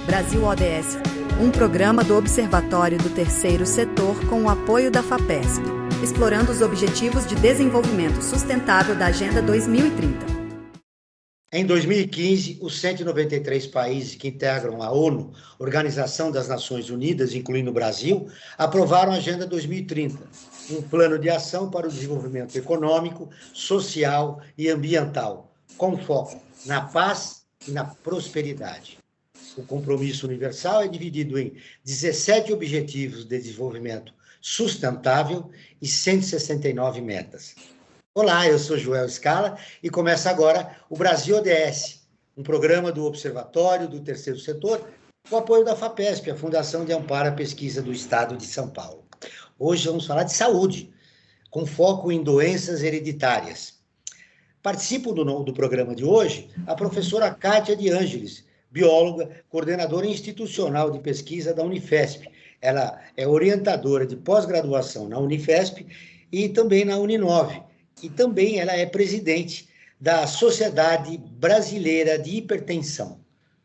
Brasil ODS, um programa do Observatório do Terceiro Setor com o apoio da FAPESP, explorando os Objetivos de Desenvolvimento Sustentável da Agenda 2030. Em 2015, os 193 países que integram a ONU, Organização das Nações Unidas, incluindo o Brasil, aprovaram a Agenda 2030, um plano de ação para o desenvolvimento econômico, social e ambiental, com foco na paz e na prosperidade. O compromisso universal é dividido em 17 Objetivos de Desenvolvimento Sustentável e 169 metas. Olá, eu sou Joel Scala e começa agora o Brasil ODS, um programa do Observatório do Terceiro Setor, com o apoio da FAPESP, a Fundação de Amparo à Pesquisa do Estado de São Paulo. Hoje vamos falar de saúde, com foco em doenças hereditárias. Participam do programa de hoje a professora Kátia de Ângeles, bióloga, coordenadora institucional de pesquisa da Unifesp. Ela é orientadora de pós-graduação na Unifesp e também na Uninove. E também ela é presidente da Sociedade Brasileira de Hipertensão.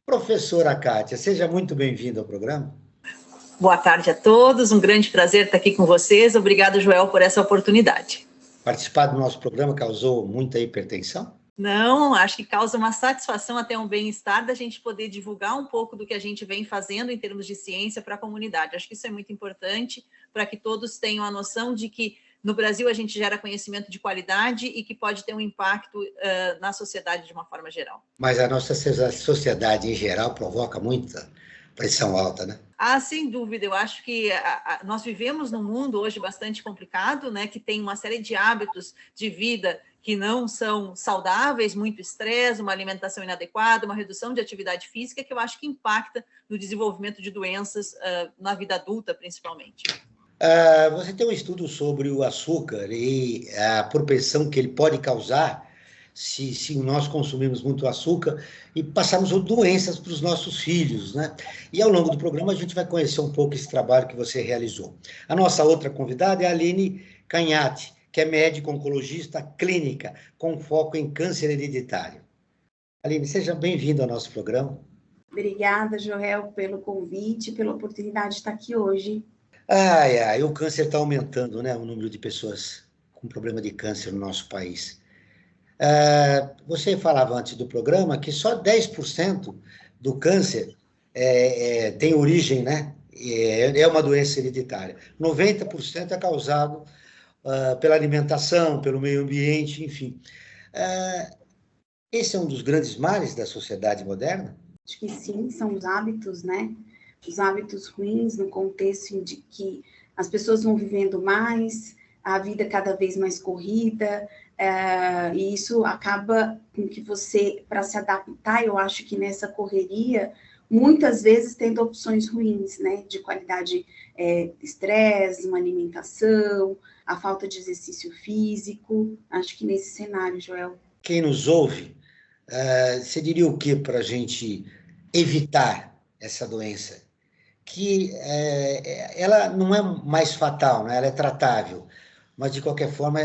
Professora Kátia, seja muito bem-vinda ao programa. Boa tarde a todos, um grande prazer estar aqui com vocês. Obrigado, Joel, por essa oportunidade. Participar do nosso programa causou muita hipertensão? Não, acho que causa uma satisfação, até um bem-estar da gente poder divulgar um pouco do que a gente vem fazendo em termos de ciência para a comunidade. Acho que isso é muito importante para que todos tenham a noção de que no Brasil a gente gera conhecimento de qualidade e que pode ter um impacto na sociedade de uma forma geral. Mas a nossa sociedade em geral provoca muita pressão alta, né? Ah, sem dúvida. Eu acho que nós vivemos num mundo hoje bastante complicado, né, que tem uma série de hábitos de vida que não são saudáveis, muito estresse, uma alimentação inadequada, uma redução de atividade física, que eu acho que impacta no desenvolvimento de doenças na vida adulta, principalmente. Você tem um estudo sobre o açúcar e a propensão que ele pode causar se nós consumirmos muito açúcar e passarmos doenças para os nossos filhos, né? E ao longo do programa a gente vai conhecer um pouco esse trabalho que você realizou. A nossa outra convidada é a Aline Canhati, que é médica oncologista clínica com foco em câncer hereditário. Aline, seja bem-vinda ao nosso programa. Obrigada, Joel, pelo convite, pela oportunidade de estar aqui hoje. O câncer está aumentando, né? O número de pessoas com problema de câncer no nosso país. Você falava antes do programa que só 10% do câncer tem origem, né? É uma doença hereditária. 90% é causado pela alimentação, pelo meio ambiente, enfim. Esse é um dos grandes males da sociedade moderna? Acho que sim, são os hábitos, né? Os hábitos ruins no contexto de que as pessoas vão vivendo mais, a vida cada vez mais corrida, e isso acaba com que você, para se adaptar, eu acho que nessa correria, muitas vezes tendo opções ruins, né? De qualidade, estresse, uma alimentação, a falta de exercício físico. Acho que nesse cenário, Joel. Quem nos ouve, você diria o que para a gente evitar essa doença? Que ela não é mais fatal, né? Ela é tratável, mas de qualquer forma,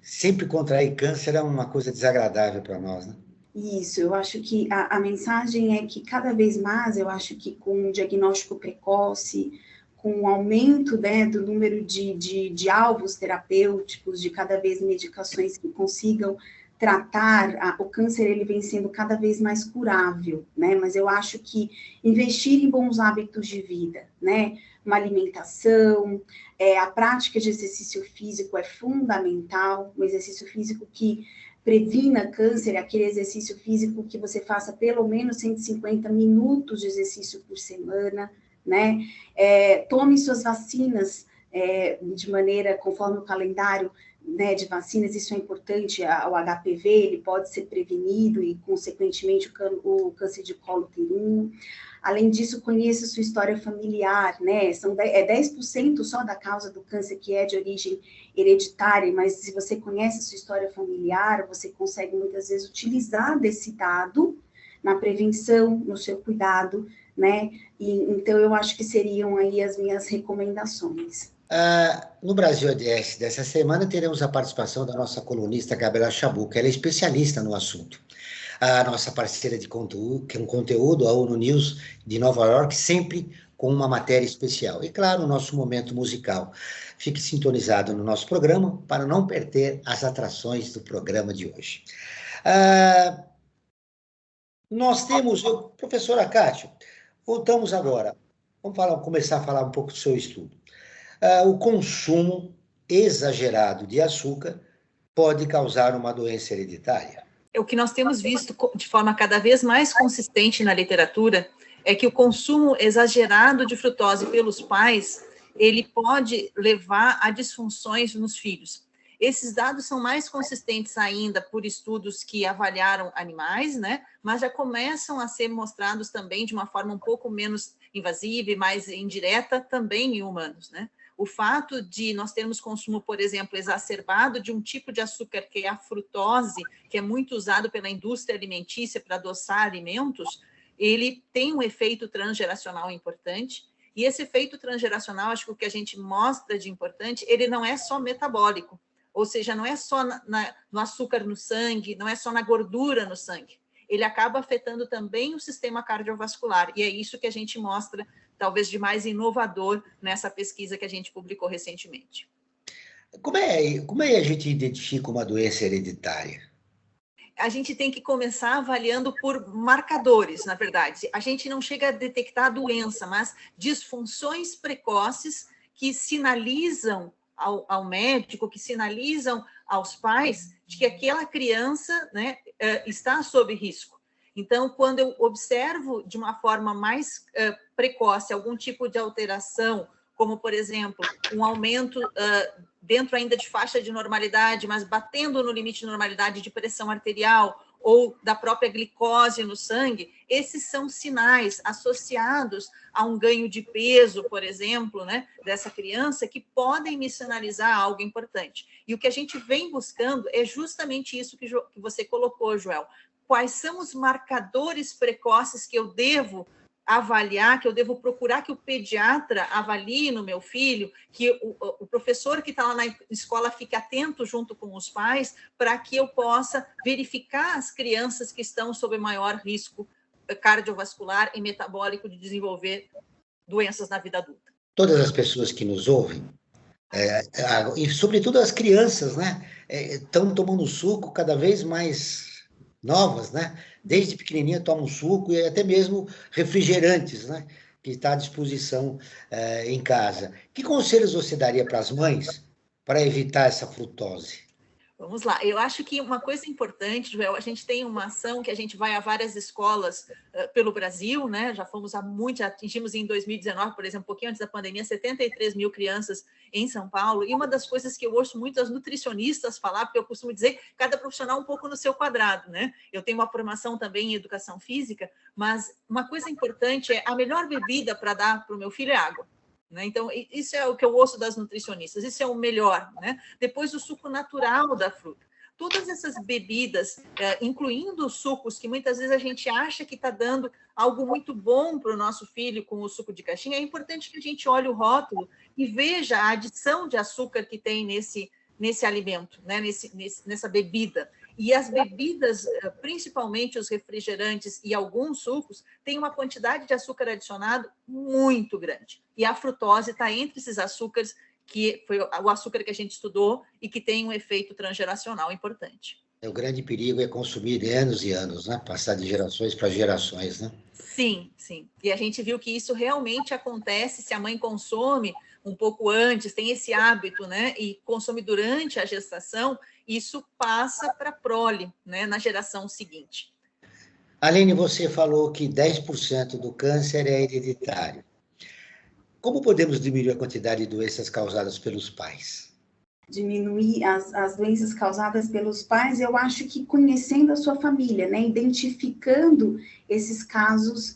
sempre contrair câncer é uma coisa desagradável para nós, né? Isso, eu acho que a mensagem é que cada vez mais, eu acho que com um diagnóstico precoce, com o aumento, né, do número de alvos terapêuticos, de cada vez medicações que consigam tratar, o câncer ele vem sendo cada vez mais curável, né? Mas eu acho que investir em bons hábitos de vida, né? Uma alimentação, a prática de exercício físico é fundamental, um exercício físico que previna câncer, é aquele exercício físico que você faça pelo menos 150 minutos de exercício por semana, né? Tome suas vacinas de maneira, conforme o calendário, né, de vacinas, isso é importante. O HPV, ele pode ser prevenido e, consequentemente, o câncer de colo uterino. Além disso, conheça sua história familiar, né? 10% só da causa do câncer que é de origem hereditária, mas se você conhece a sua história familiar, você consegue muitas vezes utilizar desse dado na prevenção, no seu cuidado, né? Então, eu acho que seriam aí as minhas recomendações. No Brasil ODS dessa semana, teremos a participação da nossa colunista Gabriela Chabuca. Ela é especialista no assunto. a nossa parceira de conteúdo, que é um conteúdo, a ONU News de Nova York, sempre com uma matéria especial. E, claro, o nosso momento musical. Fique sintonizado no nosso programa para não perder as atrações do programa de hoje. Nós temos, professora Kátia, voltamos agora. Começar a falar um pouco do seu estudo. O consumo exagerado de açúcar pode causar uma doença hereditária? O que nós temos visto de forma cada vez mais consistente na literatura é que o consumo exagerado de frutose pelos pais, ele pode levar a disfunções nos filhos. Esses dados são mais consistentes ainda por estudos que avaliaram animais, né? Mas já começam a ser mostrados também de uma forma um pouco menos invasiva e mais indireta também em humanos, né? O fato de nós termos consumo, por exemplo, exacerbado de um tipo de açúcar que é a frutose, que é muito usado pela indústria alimentícia para adoçar alimentos, ele tem um efeito transgeracional importante. E esse efeito transgeracional, acho que o que a gente mostra de importante, ele não é só metabólico, ou seja, não é só no açúcar no sangue, não é só na gordura no sangue. Ele acaba afetando também o sistema cardiovascular, e é isso que a gente mostra, talvez, de mais inovador nessa pesquisa que a gente publicou recentemente. Como é a gente identifica uma doença hereditária? A gente tem que começar avaliando por marcadores, na verdade. A gente não chega a detectar a doença, mas disfunções precoces que sinalizam ao médico, que sinalizam aos pais de que aquela criança, né, está sob risco. Então, quando eu observo de uma forma mais precoce algum tipo de alteração, como, por exemplo, um aumento dentro ainda de faixa de normalidade, mas batendo no limite de normalidade de pressão arterial ou da própria glicose no sangue, esses são sinais associados a um ganho de peso, por exemplo, né, dessa criança, que podem me sinalizar algo importante. E o que a gente vem buscando é justamente isso que você colocou, Joel. Quais são os marcadores precoces que eu devo avaliar, que eu devo procurar que o pediatra avalie no meu filho, que o professor que está lá na escola fique atento junto com os pais, para que eu possa verificar as crianças que estão sob maior risco cardiovascular e metabólico de desenvolver doenças na vida adulta. Todas as pessoas que nos ouvem, e sobretudo as crianças, né, estão tomando suco cada vez mais novas, né? Desde pequenininha tomam suco e até mesmo refrigerantes, né? Que está à disposição em casa. Que conselhos você daria para as mães para evitar essa frutose? Vamos lá. Eu acho que uma coisa importante, Joel, a gente tem uma ação que a gente vai a várias escolas pelo Brasil, né? Já fomos já atingimos em 2019, por exemplo, um pouquinho antes da pandemia, 73 mil crianças em São Paulo. E uma das coisas que eu ouço muito as nutricionistas falar, porque eu costumo dizer, cada profissional um pouco no seu quadrado, né? Eu tenho uma formação também em educação física, mas uma coisa importante é a melhor bebida para dar para o meu filho é água. Então, isso é o que eu ouço das nutricionistas, isso é o melhor, né? Depois, o suco natural da fruta. Todas essas bebidas, incluindo os sucos, que muitas vezes a gente acha que está dando algo muito bom para o nosso filho com o suco de caixinha, é importante que a gente olhe o rótulo e veja a adição de açúcar que tem nesse alimento, né? nessa bebida. E as bebidas, principalmente os refrigerantes e alguns sucos, têm uma quantidade de açúcar adicionado muito grande. E a frutose está entre esses açúcares, que foi o açúcar que a gente estudou e que tem um efeito transgeracional importante. O grande perigo é consumir anos e anos, né? Passar de gerações para gerações, né? Sim, sim. E a gente viu que isso realmente acontece se a mãe consome um pouco antes, tem esse hábito, né? E consome durante a gestação, isso passa para a prole, né? Na geração seguinte. Aline, você falou que 10% do câncer é hereditário. Como podemos diminuir a quantidade de doenças causadas pelos pais? Diminuir as doenças causadas pelos pais, eu acho que conhecendo a sua família, né? Identificando esses casos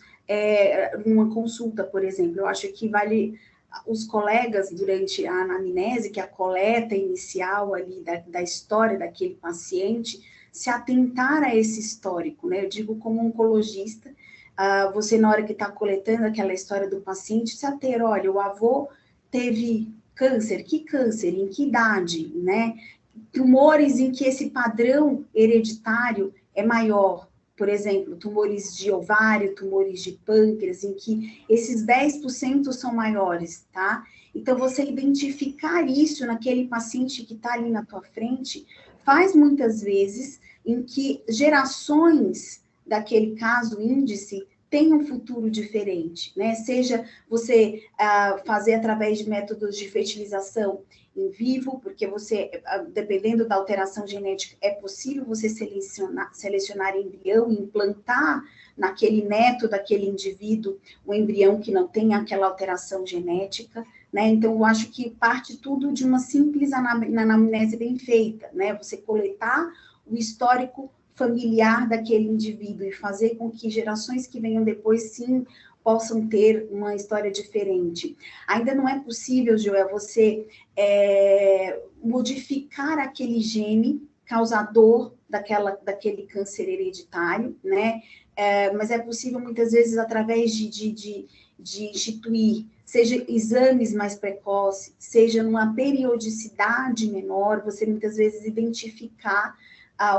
numa consulta, por exemplo. Eu acho que vale os colegas, durante a anamnese, que é a coleta inicial ali da história daquele paciente, se atentar a esse histórico, né? Eu digo como oncologista, você na hora que está coletando aquela história do paciente, se ater, olha, o avô teve câncer, que câncer, em que idade, né? Tumores em que esse padrão hereditário é maior, por exemplo, tumores de ovário, tumores de pâncreas, em que esses 10% são maiores, tá? Então, você identificar isso naquele paciente que está ali na tua frente, faz muitas vezes em que gerações daquele caso índice tem um futuro diferente, né? Seja você fazer através de métodos de fertilização in vivo, porque você, dependendo da alteração genética, é possível você selecionar embrião e implantar naquele neto daquele indivíduo um embrião que não tenha aquela alteração genética, né? Então, eu acho que parte tudo de uma simples anamnese bem feita, né? Você coletar o histórico familiar daquele indivíduo e fazer com que gerações que venham depois, sim, possam ter uma história diferente. Ainda não é possível, Joel, você modificar aquele gene causador daquele câncer hereditário, né? Mas é possível, muitas vezes, através de instituir, seja exames mais precoces, seja numa periodicidade menor, você muitas vezes identificar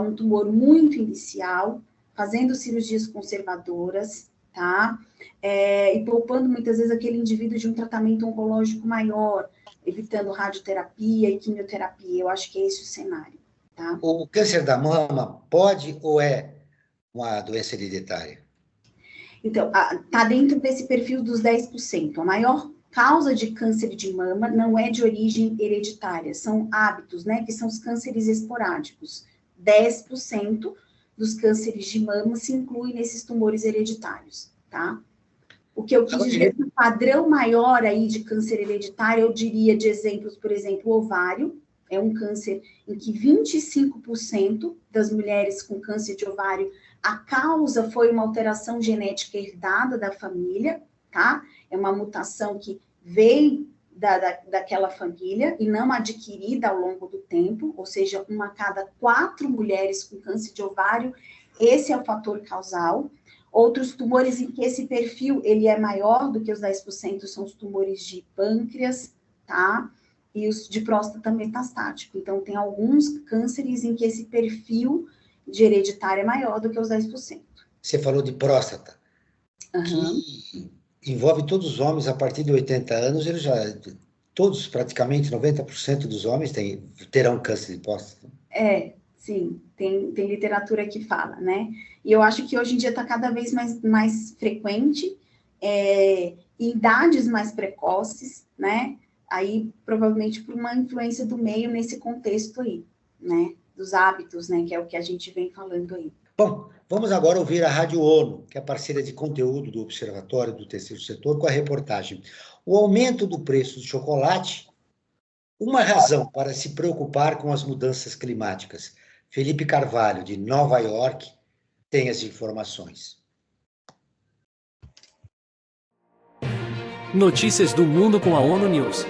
um tumor muito inicial, fazendo cirurgias conservadoras, tá? E poupando muitas vezes aquele indivíduo de um tratamento oncológico maior, evitando radioterapia e quimioterapia. Eu acho que é esse o cenário, tá? O câncer da mama pode ou é uma doença hereditária? Então, tá dentro desse perfil dos 10%. A maior causa de câncer de mama não é de origem hereditária, são hábitos, né? Que são os cânceres esporádicos. 10% dos cânceres de mama se incluem nesses tumores hereditários, tá? O que eu quis dizer é que o padrão maior aí de câncer hereditário, eu diria de exemplos, por exemplo, o ovário, é um câncer em que 25% das mulheres com câncer de ovário, a causa foi uma alteração genética herdada da família, tá? É uma mutação que veio daquela família e não adquirida ao longo do tempo, ou seja, uma a cada 4 mulheres com câncer de ovário, esse é o fator causal. Outros tumores em que esse perfil ele é maior do que os 10% são os tumores de pâncreas, tá? E os de próstata metastático. Então, tem alguns cânceres em que esse perfil de hereditário é maior do que os 10%. Você falou de próstata, que envolve todos os homens a partir de 80 anos, todos, praticamente 90% dos homens terão câncer de próstata. Sim, tem literatura que fala, né? E eu acho que hoje em dia está cada vez mais frequente, em idades mais precoces, né? Aí, provavelmente, por uma influência do meio nesse contexto aí, né? Dos hábitos, né? Que é o que a gente vem falando aí. Bom, vamos agora ouvir a Rádio ONU, que é a parceira de conteúdo do Observatório do Terceiro Setor, com a reportagem O aumento do preço do chocolate, uma razão para se preocupar com as mudanças climáticas. Felipe Carvalho, de Nova York, tem as informações. Notícias do mundo com a ONU News.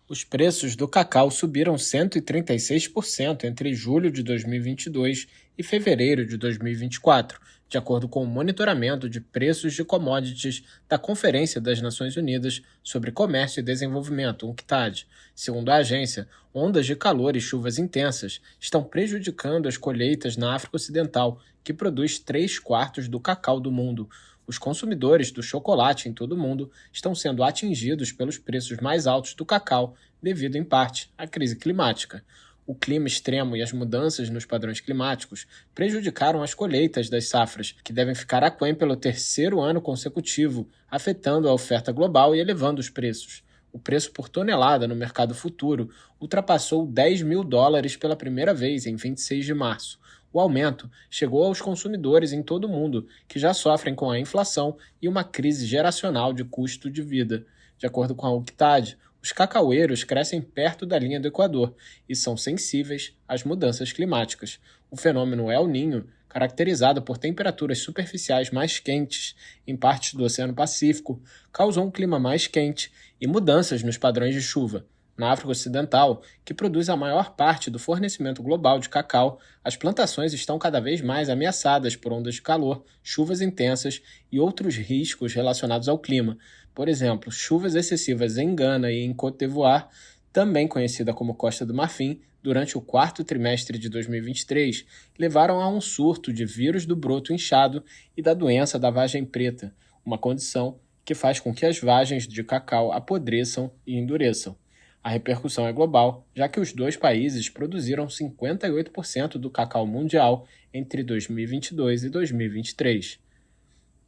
Os preços do cacau subiram 136% entre julho de 2022 e fevereiro de 2024, de acordo com o monitoramento de preços de commodities da Conferência das Nações Unidas sobre Comércio e Desenvolvimento, UNCTAD. Segundo a agência, ondas de calor e chuvas intensas estão prejudicando as colheitas na África Ocidental, que produz 3/4 do cacau do mundo. Os consumidores do chocolate em todo o mundo estão sendo atingidos pelos preços mais altos do cacau, devido, em parte, à crise climática. O clima extremo e as mudanças nos padrões climáticos prejudicaram as colheitas das safras, que devem ficar aquém pelo 3º ano consecutivo, afetando a oferta global e elevando os preços. O preço por tonelada no mercado futuro ultrapassou $10.000 pela primeira vez em 26 de março. O aumento chegou aos consumidores em todo o mundo, que já sofrem com a inflação e uma crise geracional de custo de vida. De acordo com a UNCTAD, os cacaueiros crescem perto da linha do Equador e são sensíveis às mudanças climáticas. O fenômeno El Niño, caracterizado por temperaturas superficiais mais quentes em partes do Oceano Pacífico, causou um clima mais quente e mudanças nos padrões de chuva. Na África Ocidental, que produz a maior parte do fornecimento global de cacau, as plantações estão cada vez mais ameaçadas por ondas de calor, chuvas intensas e outros riscos relacionados ao clima. Por exemplo, chuvas excessivas em Gana e em Côte d'Ivoire, também conhecida como Costa do Marfim, durante o quarto trimestre de 2023 levaram a um surto de vírus do broto inchado e da doença da vagem preta, uma condição que faz com que as vagens de cacau apodreçam e endureçam. A repercussão é global, já que os dois países produziram 58% do cacau mundial entre 2022 e 2023.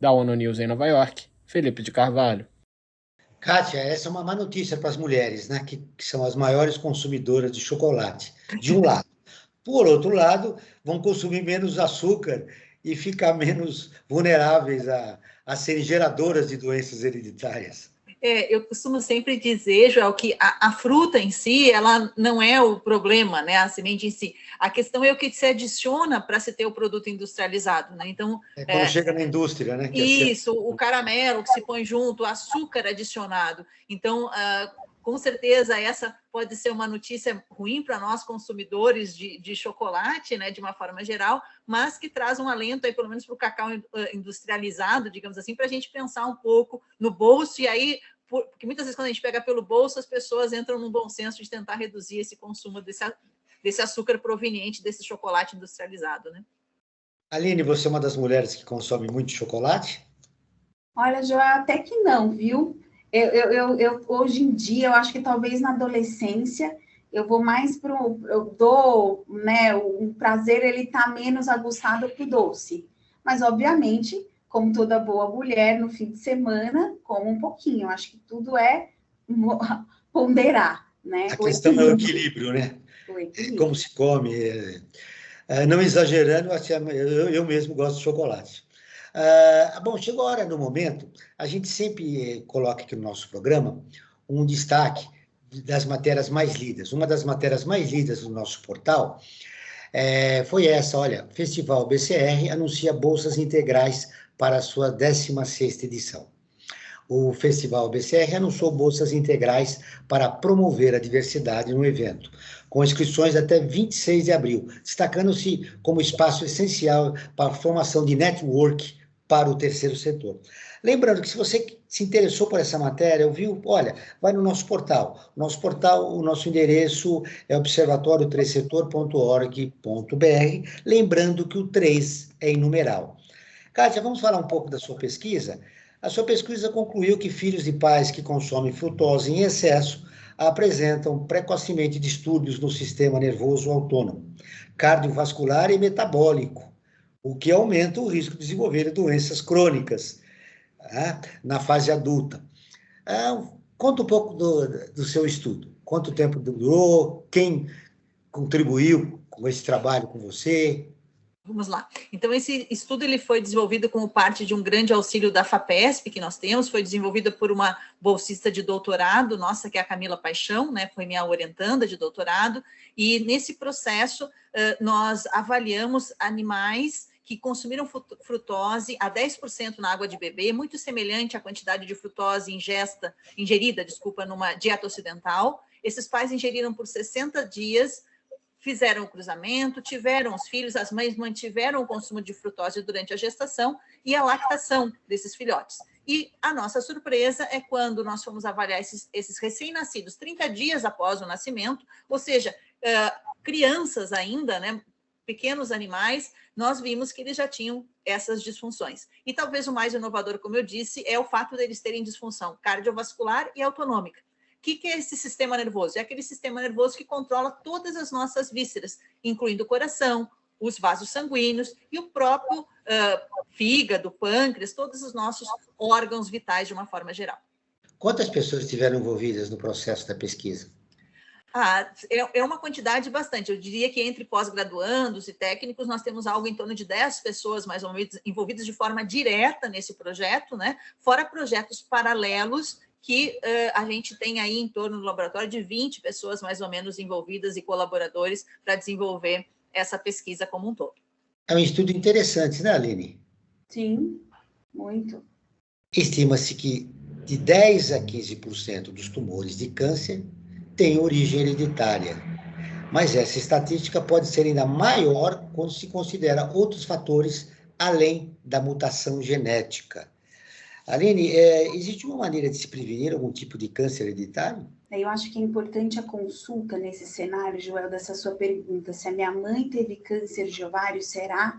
Da ONU News em Nova York, Felipe de Carvalho. Kátia, essa é uma má notícia para as mulheres, né, que são as maiores consumidoras de chocolate, de um lado. Por outro lado, vão consumir menos açúcar e ficar menos vulneráveis a serem geradoras de doenças hereditárias. Eu costumo sempre dizer, Joel, que a fruta em si, ela não é o problema, né? A semente em si. A questão é o que se adiciona para se ter o produto industrializado, né? Então, quando chega na indústria, né? Isso, o caramelo que se põe junto, o açúcar adicionado. Então, com certeza, essa pode ser uma notícia ruim para nós, consumidores de chocolate, né, de uma forma geral, mas que traz um alento, aí, pelo menos para o cacau industrializado, digamos assim, para a gente pensar um pouco no bolso, e aí, porque muitas vezes quando a gente pega pelo bolso, as pessoas entram num bom senso de tentar reduzir esse consumo desse açúcar proveniente desse chocolate industrializado, né? Aline, você é uma das mulheres que consome muito chocolate? Olha, Joel, até que não, viu? Eu hoje em dia, eu acho que talvez na adolescência, eu vou mais eu dou, né, o prazer, ele tá menos aguçado pro doce. Mas, obviamente, como toda boa mulher, no fim de semana, como um pouquinho. Eu acho que tudo é ponderar, né? A questão é o equilíbrio, né? O equilíbrio. Como se come. Não exagerando, eu mesmo gosto de chocolate. Bom, chegou a hora do momento, a gente sempre coloca aqui no nosso programa um destaque das matérias mais lidas. Uma das matérias mais lidas do nosso portal foi essa, olha, Festival BCR anuncia bolsas integrais para a sua 16ª edição. O Festival BCR anunciou bolsas integrais para promover a diversidade no evento, com inscrições até 26 de abril, destacando-se como espaço essencial para a formação de network para o terceiro setor. Lembrando que se você se interessou por essa matéria, ouviu, olha, vai no nosso portal. O nosso endereço é observatório3setor.org.br, lembrando que o 3 é em numeral. Kátia, vamos falar um pouco da sua pesquisa? A sua pesquisa concluiu que filhos de pais que consomem frutose em excesso apresentam precocemente distúrbios no sistema nervoso autônomo, cardiovascular e metabólico, o que aumenta o risco de desenvolver doenças crônicas na fase adulta. Conta um pouco do seu estudo. Quanto tempo durou? Quem contribuiu com esse trabalho com você? Vamos lá. Então, esse estudo ele foi desenvolvido como parte de um grande auxílio da FAPESP que nós temos, foi desenvolvido por uma bolsista de doutorado, nossa, que é a Camila Paixão, né, foi minha orientanda de doutorado, e nesse processo nós avaliamos animais que consumiram frutose a 10% na água de bebê, muito semelhante à quantidade de frutose ingerida, numa dieta ocidental. Esses pais ingeriram por 60 dias, fizeram o cruzamento, tiveram os filhos, as mães mantiveram o consumo de frutose durante a gestação e a lactação desses filhotes. E a nossa surpresa é quando nós fomos avaliar esses recém-nascidos 30 dias após o nascimento, ou seja, crianças ainda, né, pequenos animais, nós vimos que eles já tinham essas disfunções. E talvez o mais inovador, como eu disse, é o fato deles terem disfunção cardiovascular e autonômica. O que é esse sistema nervoso? É aquele sistema nervoso que controla todas as nossas vísceras, incluindo o coração, os vasos sanguíneos e o próprio fígado, pâncreas, todos os nossos órgãos vitais de uma forma geral. Quantas pessoas estiveram envolvidas no processo da pesquisa? É uma quantidade bastante. Eu diria que entre pós-graduandos e técnicos, nós temos algo em torno de 10 pessoas mais ou menos envolvidas de forma direta nesse projeto, né? Fora projetos paralelos que a gente tem aí em torno do laboratório de 20 pessoas mais ou menos envolvidas e colaboradores para desenvolver essa pesquisa como um todo. É um estudo interessante, né, Aline? Sim, muito. Estima-se que de 10 a 15% dos tumores de câncer têm origem hereditária, mas essa estatística pode ser ainda maior quando se considera outros fatores além da mutação genética. Aline, existe uma maneira de se prevenir algum tipo de câncer hereditário? Eu acho que é importante a consulta nesse cenário, Joel, dessa sua pergunta. Se a minha mãe teve câncer de ovário, será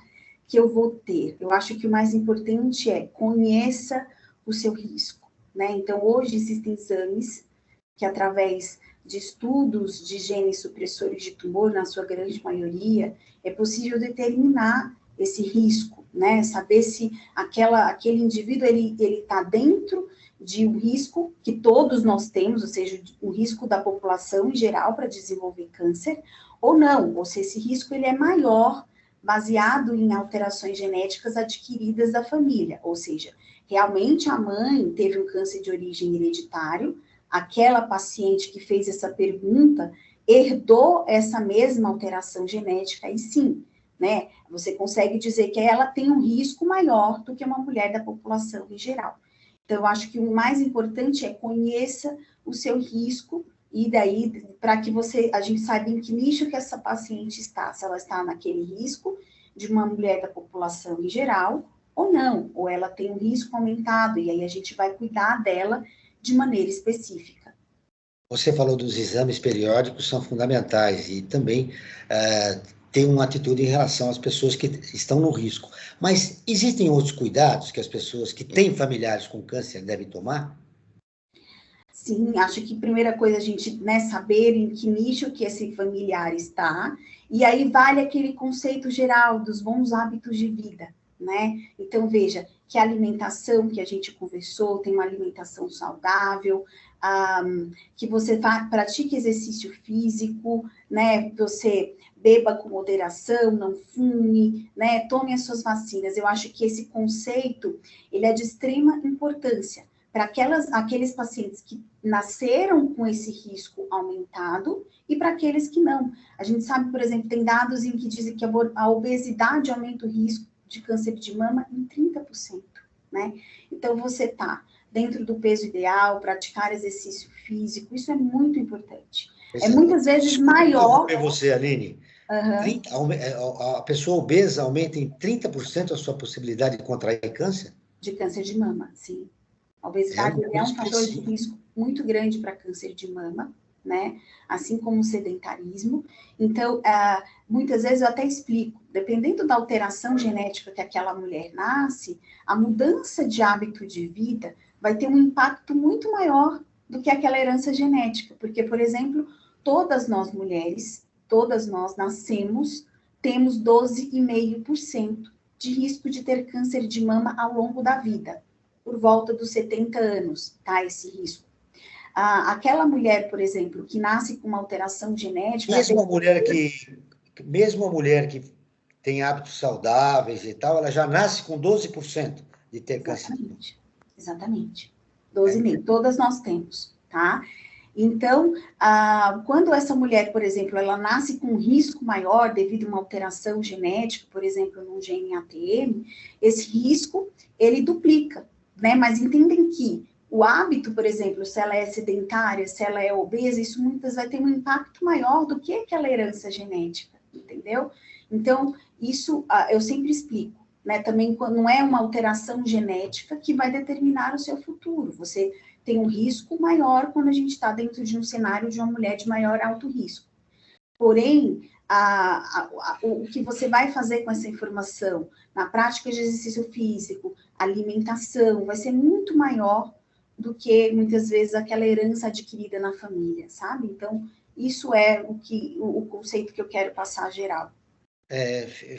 que eu vou ter? Eu acho que o mais importante é conheça o seu risco, né? Então, hoje existem exames que, através de estudos de genes supressores de tumor, na sua grande maioria, é possível determinar esse risco, né? Saber se aquele indivíduo ele está dentro de um risco que todos nós temos, ou seja, o risco da população em geral para desenvolver câncer, ou não, ou se esse risco ele é maior, baseado em alterações genéticas adquiridas da família, ou seja, realmente a mãe teve um câncer de origem hereditário, aquela paciente que fez essa pergunta herdou essa mesma alteração genética, e sim, né, você consegue dizer que ela tem um risco maior do que uma mulher da população em geral. Então, eu acho que o mais importante é conheça o seu risco, e daí, para que a gente saiba em que nicho que essa paciente está, se ela está naquele risco de uma mulher da população em geral, ou não, ou ela tem um risco aumentado, e aí a gente vai cuidar dela de maneira específica. Você falou dos exames periódicos, são fundamentais, e também ter uma atitude em relação às pessoas que estão no risco. Mas existem outros cuidados que as pessoas que têm familiares com câncer devem tomar? Sim, acho que a primeira coisa a gente, né, saber em que nicho que esse familiar está, e aí vale aquele conceito geral dos bons hábitos de vida, né? Então, veja, que a alimentação que a gente conversou, tem uma alimentação saudável, que você pratique exercício físico, né? Você beba com moderação, não fume, né? Tome as suas vacinas. Eu acho que esse conceito, ele é de extrema importância para aqueles pacientes que nasceram com esse risco aumentado e para aqueles que não. A gente sabe, por exemplo, tem dados em que dizem que a obesidade aumenta o risco de câncer de mama em 30%, né? Então, você tá dentro do peso ideal, praticar exercício físico, isso é muito importante. É muitas vezes maior... Você, Aline, a pessoa obesa aumenta em 30% a sua possibilidade de contrair câncer? De câncer de mama, sim. A obesidade é um fator de risco muito grande para câncer de mama, né? Assim como o sedentarismo. Então, muitas vezes eu até explico, dependendo da alteração genética que aquela mulher nasce, a mudança de hábito de vida vai ter um impacto muito maior do que aquela herança genética. Porque, por exemplo, todas nós mulheres, todas nós nascemos, temos 12,5% de risco de ter câncer de mama ao longo da vida, por volta dos 70 anos, tá? Esse risco. Aquela mulher, por exemplo, que nasce com uma alteração genética... Mesmo a mulher que tem hábitos saudáveis e tal, ela já nasce com 12% de ter câncer. Exatamente. 12,5%. Todas nós temos, tá? Então, quando essa mulher, por exemplo, ela nasce com um risco maior devido a uma alteração genética, por exemplo, num gene ATM, esse risco, ele duplica, né? Mas entendem que o hábito, por exemplo, se ela é sedentária, se ela é obesa, isso muitas vai ter um impacto maior do que aquela herança genética, entendeu? Então, isso eu sempre explico, né? Também não é uma alteração genética que vai determinar o seu futuro. Você tem um risco maior quando a gente está dentro de um cenário de uma mulher de maior alto risco. Porém, o que você vai fazer com essa informação na prática de exercício físico, alimentação, vai ser muito maior do que, muitas vezes, aquela herança adquirida na família, sabe? Então, isso é o conceito que eu quero passar geral.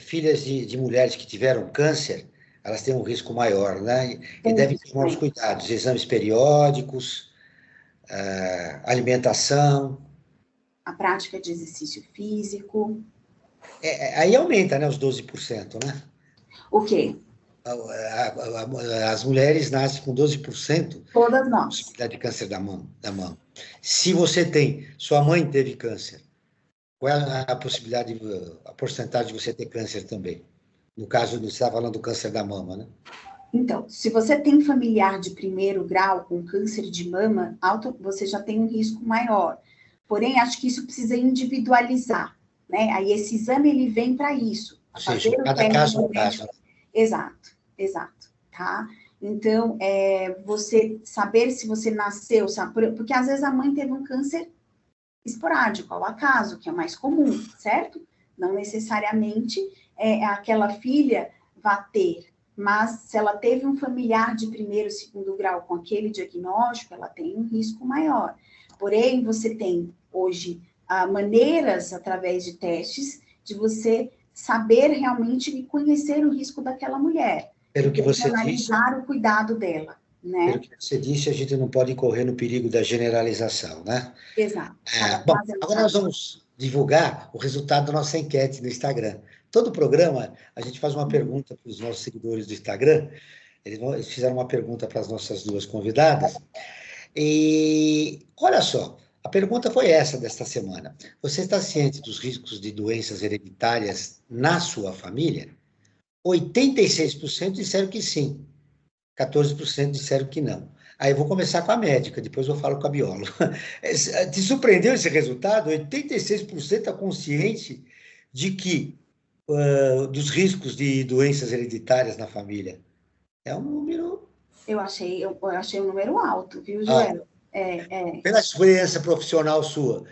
Filhas de mulheres que tiveram câncer, elas têm um risco maior, né? E devem tomar os cuidados, exames periódicos, alimentação. A prática de exercício físico. Aí aumenta, né, os 12%, né? O quê? As mulheres nascem com 12%. Todas nós. Possibilidade de câncer da mama. Se você tem, sua mãe teve câncer, qual é a possibilidade, a porcentagem de você ter câncer também? No caso, você está falando do câncer da mama, né? Então, se você tem familiar de primeiro grau com câncer de mama, você já tem um risco maior. Porém, acho que isso precisa individualizar, né? Aí esse exame, ele vem para isso. Ou seja, cada caso é um caso. Exato, tá? Então, você saber se você nasceu, sabe? Porque às vezes a mãe teve um câncer esporádico, ao acaso, que é mais comum, certo? Não necessariamente aquela filha vai ter, mas se ela teve um familiar de primeiro, segundo grau com aquele diagnóstico, ela tem um risco maior. Porém, você tem hoje maneiras, através de testes, de você saber realmente e conhecer o risco daquela mulher. Pelo que você analisar o cuidado dela, né? Pelo que você disse, a gente não pode correr no perigo da generalização, né? Exato. Bom, agora nós vamos divulgar o resultado da nossa enquete no Instagram. Todo programa, a gente faz uma pergunta para os nossos seguidores do Instagram. Eles fizeram uma pergunta para as nossas duas convidadas. E olha só, a pergunta foi essa desta semana. Você está ciente dos riscos de doenças hereditárias na sua família? 86% disseram que sim, 14% disseram que não. Aí eu vou começar com a médica, depois eu falo com a bióloga. Te surpreendeu esse resultado? 86% está consciente de que dos riscos de doenças hereditárias na família. É um número... Eu achei um número alto, viu, Joel? Pela experiência profissional sua,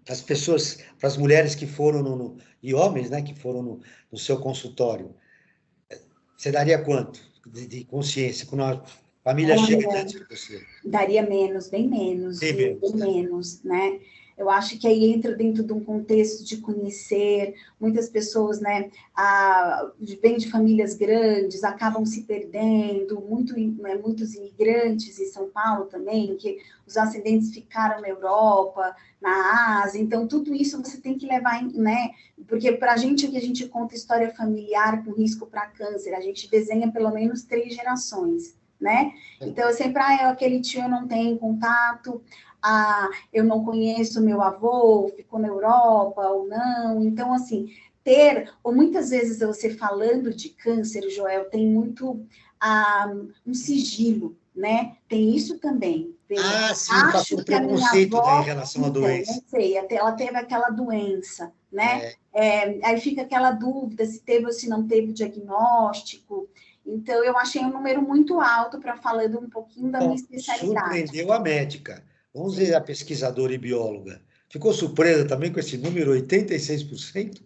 as pessoas, para as mulheres que foram e homens, né, que foram no seu consultório, você daria quanto de consciência quando a família chega diante de você? Daria menos, bem menos, bem menos, né? Eu acho que aí entra dentro de um contexto de conhecer, muitas pessoas, né, vêm de famílias grandes, acabam se perdendo, muitos imigrantes em São Paulo também, que os ascendentes ficaram na Europa, na Ásia, então tudo isso você tem que levar, né, porque para a gente, que a gente conta história familiar com risco para câncer, a gente desenha pelo menos 3 gerações, né? Então, eu sempre, aquele tio eu não tenho contato, eu não conheço meu avô, ficou na Europa ou não. Então, assim, ou muitas vezes você falando de câncer, Joel, tem muito um sigilo, né? Tem isso também. Sim, acho que a minha avó, em relação à doença. Não sei, ela teve aquela doença, né? Aí fica aquela dúvida se teve ou se não teve o diagnóstico. Então, eu achei um número muito alto para falando um pouquinho da minha especialidade. Surpreendeu a médica. Vamos ver a pesquisadora e bióloga. Ficou surpresa também com esse número, 86%?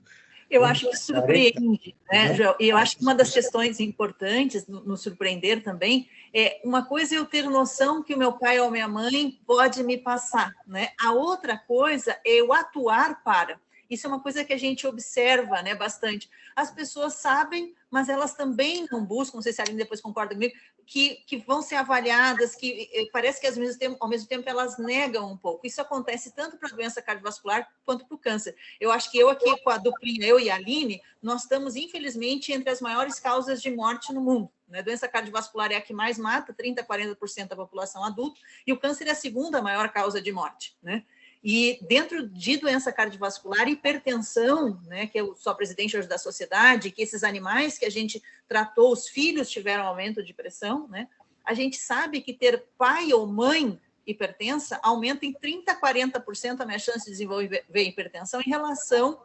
Eu acho que surpreende, né, Joel? E eu acho que uma das questões importantes no surpreender também é uma coisa eu ter noção que o meu pai ou minha mãe pode me passar, né? A outra coisa é eu atuar para. Isso é uma coisa que a gente observa, né, bastante. As pessoas sabem, mas elas também não buscam, não sei se a Aline depois concorda comigo, que vão ser avaliadas, que parece que ao mesmo tempo elas negam um pouco. Isso acontece tanto para a doença cardiovascular quanto para o câncer. Eu acho que eu aqui com a duplinha, eu e a Aline, nós estamos, infelizmente, entre as maiores causas de morte no mundo. A doença cardiovascular é a que mais mata, 30% a 40% da população adulta, e o câncer é a segunda maior causa de morte, né? E dentro de doença cardiovascular, hipertensão, né, que eu sou a presidente hoje da sociedade, que esses animais que a gente tratou, os filhos tiveram aumento de pressão, né? A gente sabe que ter pai ou mãe hipertensa aumenta em 30% a 40% a minha chance de desenvolver hipertensão em relação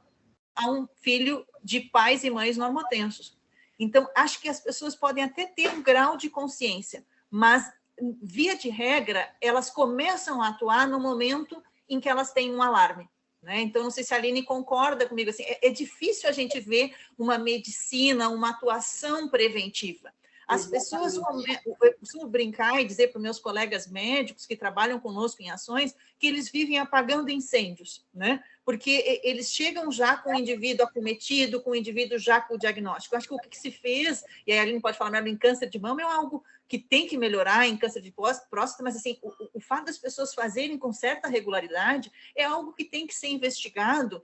a um filho de pais e mães normotensos. Então, acho que as pessoas podem até ter um grau de consciência, mas, via de regra, elas começam a atuar no momento em que elas têm um alarme, né? Então, não sei se a Aline concorda comigo, assim, é difícil a gente ver uma medicina, uma atuação preventiva. As pessoas, eu costumo brincar e dizer para os meus colegas médicos que trabalham conosco em ações que eles vivem apagando incêndios, né? Porque eles chegam já com o indivíduo acometido, com o indivíduo já com o diagnóstico. Eu acho que o que se fez, e a Aline pode falar melhor, em câncer de mama é algo que tem que melhorar, em câncer de próstata, mas assim, o fato das pessoas fazerem com certa regularidade é algo que tem que ser investigado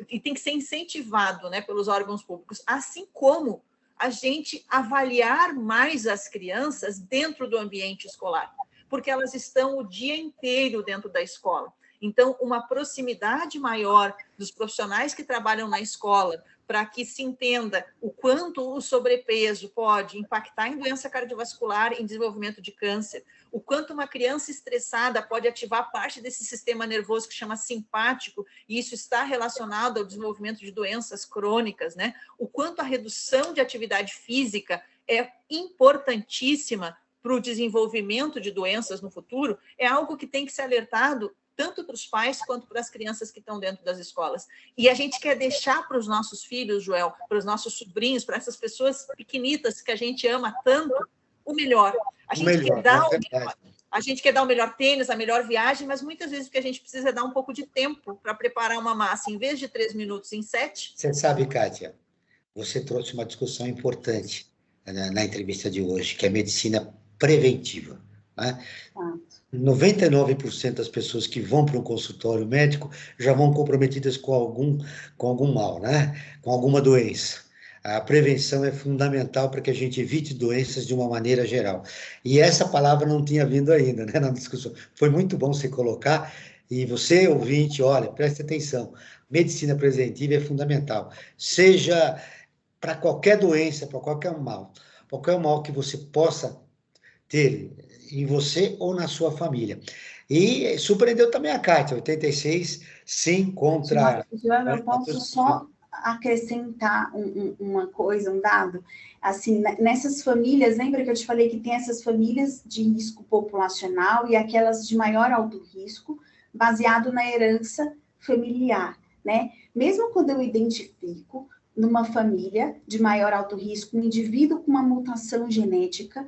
e tem que ser incentivado, né, pelos órgãos públicos, assim como a gente avaliar mais as crianças dentro do ambiente escolar, porque elas estão o dia inteiro dentro da escola. Então, uma proximidade maior dos profissionais que trabalham na escola, para que se entenda o quanto o sobrepeso pode impactar em doença cardiovascular, em desenvolvimento de câncer, o quanto uma criança estressada pode ativar parte desse sistema nervoso que chama simpático, e isso está relacionado ao desenvolvimento de doenças crônicas, né? O quanto a redução de atividade física é importantíssima para o desenvolvimento de doenças no futuro, é algo que tem que ser alertado tanto para os pais quanto para as crianças que estão dentro das escolas. E a gente quer deixar para os nossos filhos, Joel, para os nossos sobrinhos, para essas pessoas pequenitas que a gente ama tanto, o melhor. A gente quer dar o melhor. A gente quer dar o melhor tênis, a melhor viagem, mas muitas vezes o que a gente precisa é dar um pouco de tempo para preparar uma massa, em vez de 3 minutos, em 7. Você sabe, Kátia, você trouxe uma discussão importante na entrevista de hoje, que é a medicina preventiva, né? 99% das pessoas que vão para um consultório médico já vão comprometidas com algum mal, né? Com alguma doença. A prevenção é fundamental para que a gente evite doenças de uma maneira geral. E essa palavra não tinha vindo ainda, né, na discussão. Foi muito bom você colocar. E você, ouvinte, olha, preste atenção. Medicina preventiva é fundamental. Seja para qualquer doença, para qualquer mal que você possa ter em você ou na sua família. E surpreendeu também a Kátia, 86, sim, contra... Eu posso só acrescentar uma coisa, um dado? Assim, nessas famílias, lembra que eu te falei que tem essas famílias de risco populacional e aquelas de maior alto risco, baseado na herança familiar, né? Mesmo quando eu identifico numa família de maior alto risco, um indivíduo com uma mutação genética,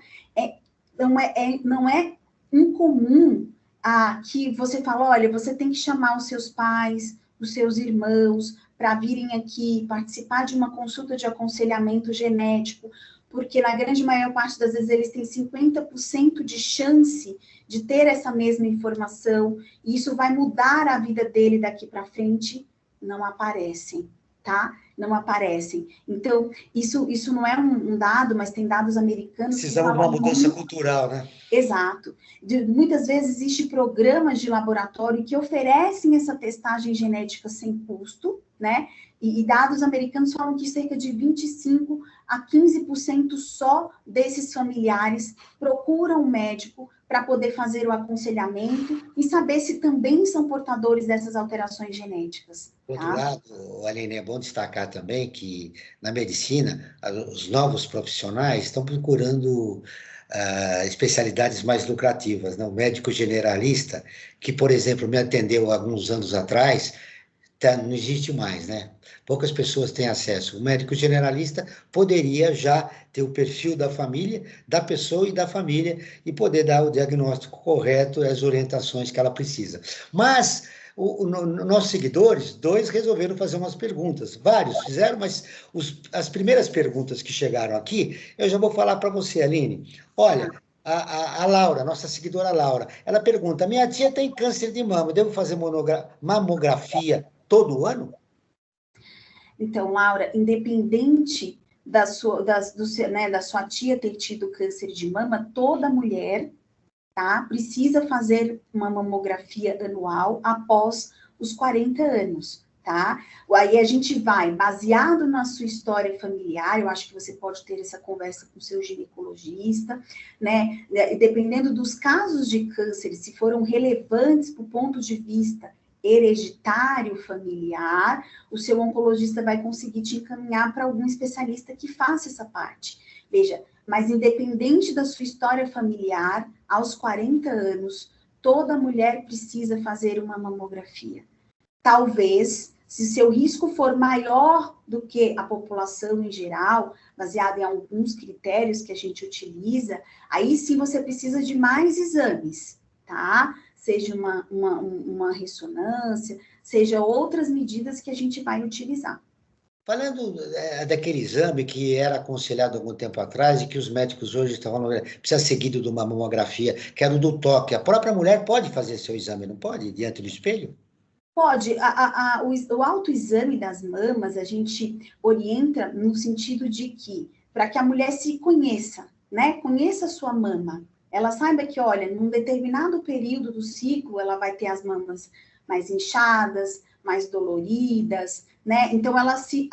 não é incomum que você fala, olha, você tem que chamar os seus pais, os seus irmãos, para virem aqui participar de uma consulta de aconselhamento genético, porque na grande maior parte das vezes eles têm 50% de chance de ter essa mesma informação, e isso vai mudar a vida dele daqui para frente. Não aparecem, tá? Não aparecem. Então, isso não é um dado, mas tem dados americanos... Precisamos de uma mudança cultural, né? Exato. Muitas vezes existem programas de laboratório que oferecem essa testagem genética sem custo, né? E dados americanos falam que cerca de 25% a 15% só desses familiares procuram um médico para poder fazer o aconselhamento e saber se também são portadores dessas alterações genéticas. Por outro lado, Aline, é bom destacar também que na medicina, os novos profissionais estão procurando especialidades mais lucrativas, né? O médico generalista, que, por exemplo, me atendeu alguns anos atrás, não existe mais, né? Poucas pessoas têm acesso. O médico generalista poderia já ter o perfil da família, da pessoa e da família, e poder dar o diagnóstico correto e as orientações que ela precisa. Mas nossos seguidores, 2 resolveram fazer umas perguntas. Vários fizeram, mas as primeiras perguntas que chegaram aqui, eu já vou falar para você, Aline. Olha, a Laura, nossa seguidora Laura, ela pergunta, minha tia tem câncer de mama, devo fazer mamografia todo ano? Então, Laura, independente da sua tia ter tido câncer de mama, toda mulher, tá, precisa fazer uma mamografia anual após os 40 anos, tá? Aí a gente vai, baseado na sua história familiar, eu acho que você pode ter essa conversa com o seu ginecologista, né? Dependendo dos casos de câncer, se foram relevantes do ponto de vista hereditário familiar, o seu oncologista vai conseguir te encaminhar para algum especialista que faça essa parte. Veja, mas independente da sua história familiar, aos 40 anos, toda mulher precisa fazer uma mamografia. Talvez, se seu risco for maior do que a população em geral, baseado em alguns critérios que a gente utiliza, aí sim você precisa de mais exames, tá? Seja uma ressonância, seja outras medidas que a gente vai utilizar. Falando daquele exame que era aconselhado há algum tempo atrás e que os médicos hoje estão falando, precisa seguido de uma mamografia, que era o do toque. A própria mulher pode fazer seu exame, não pode? Diante do espelho? Pode. O autoexame das mamas, a gente orienta no sentido de que, para que a mulher se conheça, né? Conheça a sua mama. Ela saiba que, olha, num determinado período do ciclo, ela vai ter as mamas mais inchadas, mais doloridas, né? Então, ela se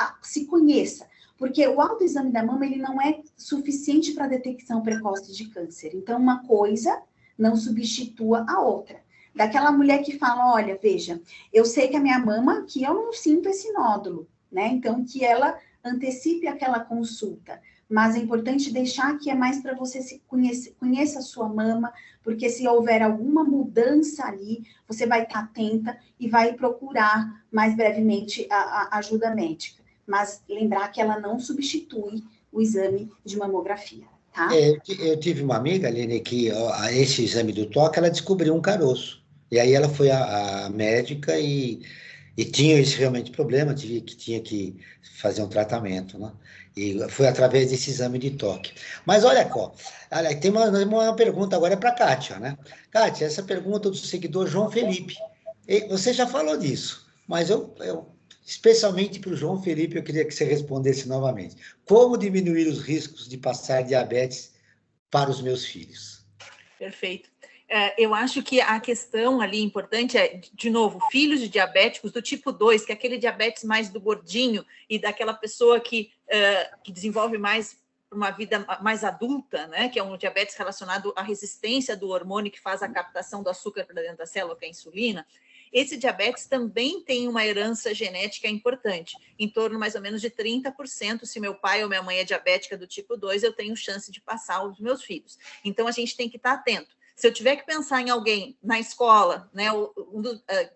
conheça. Porque o autoexame da mama, ele não é suficiente para a detecção precoce de câncer. Então, uma coisa não substitua a outra. Daquela mulher que fala, olha, veja, eu sei que a minha mama, que eu não sinto esse nódulo, né? Então, que ela antecipe aquela consulta. mas é importante deixar que é mais para você conheça a sua mama, porque se houver alguma mudança ali, você vai estar atenta e vai procurar mais brevemente a ajuda médica. Mas lembrar que ela não substitui o exame de mamografia, tá? Eu tive uma amiga, Aline, que esse exame do toque, ela descobriu um caroço. E aí ela foi à médica e tinha esse realmente problema, tinha que fazer um tratamento, né? E foi através desse exame de toque. Mas olha, tem uma pergunta agora para a Kátia, né? Kátia, essa pergunta do seguidor João Felipe. Você já falou disso, mas especialmente para o João Felipe, eu queria que você respondesse novamente. Como diminuir os riscos de passar diabetes para os meus filhos? Perfeito. Eu acho que a questão ali importante é, de novo, filhos de diabéticos do tipo 2, que é aquele diabetes mais do gordinho e daquela pessoa que desenvolve mais uma vida mais adulta, né? Que é um diabetes relacionado à resistência do hormônio que faz a captação do açúcar para dentro da célula, que é a insulina. Esse diabetes também tem uma herança genética importante, em torno mais ou menos de 30%. Se meu pai ou minha mãe é diabética do tipo 2, eu tenho chance de passar aos meus filhos. Então, a gente tem que estar atento. Se eu tiver que pensar em alguém na escola, né,